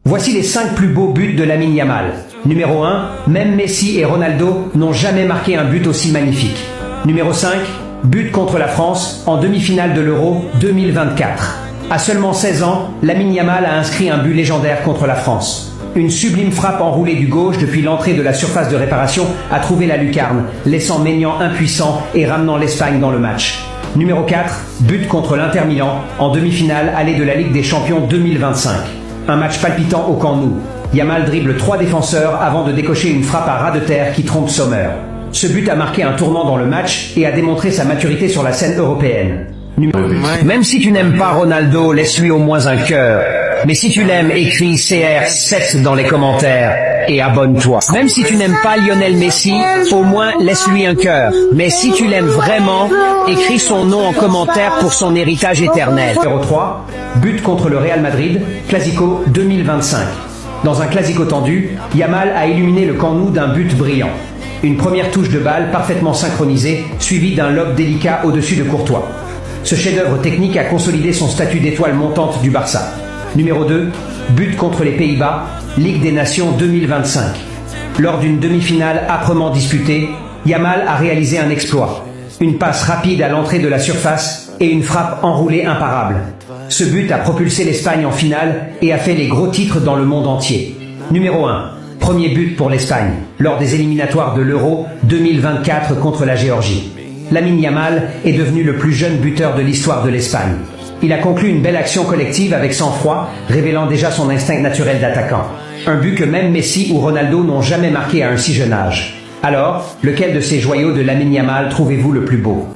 Voici les 5 plus beaux buts de Lamine Yamal. Numéro 1, même Messi et Ronaldo n'ont jamais marqué un but aussi magnifique. Numéro 5, but contre la France en demi-finale de l'Euro 2024. À seulement 16 ans, Lamine Yamal a inscrit un but légendaire contre la France. Une sublime frappe enroulée du gauche depuis l'entrée de la surface de réparation a trouvé la lucarne, laissant Maignan impuissant et ramenant l'Espagne dans le match. Numéro 4, but contre l'Inter Milan en demi-finale allée de la Ligue des Champions 2025. Un match palpitant au Camp Nou. Yamal dribble 3 défenseurs avant de décocher une frappe à ras de terre qui trompe Sommer. Ce but a marqué un tournant dans le match et a démontré sa maturité sur la scène européenne. Même si tu n'aimes pas Ronaldo, laisse-lui au moins un cœur. Mais si tu l'aimes, écris CR7 dans les commentaires et abonne-toi. Même si tu n'aimes pas Lionel Messi, au moins laisse-lui un cœur. Mais si tu l'aimes vraiment, écris son nom en commentaire pour son héritage éternel. Numéro 3, but contre le Real Madrid, Clasico 2025. Dans un Clasico tendu, Yamal a illuminé le Camp Nou d'un but brillant. Une première touche de balle parfaitement synchronisée, suivie d'un lob délicat au-dessus de Courtois. Ce chef-d'œuvre technique a consolidé son statut d'étoile montante du Barça. Numéro 2, but contre les Pays-Bas, Ligue des Nations 2025. Lors d'une demi-finale âprement disputée, Yamal a réalisé un exploit. Une passe rapide à l'entrée de la surface et une frappe enroulée imparable. Ce but a propulsé l'Espagne en finale et a fait les gros titres dans le monde entier. Numéro 1, premier but pour l'Espagne, lors des éliminatoires de l'Euro 2024 contre la Géorgie. Lamine Yamal est devenu le plus jeune buteur de l'histoire de l'Espagne. Il a conclu une belle action collective avec sang-froid, révélant déjà son instinct naturel d'attaquant. Un but que même Messi ou Ronaldo n'ont jamais marqué à un si jeune âge. Alors, lequel de ces joyaux de Lamine Yamal trouvez-vous le plus beau ?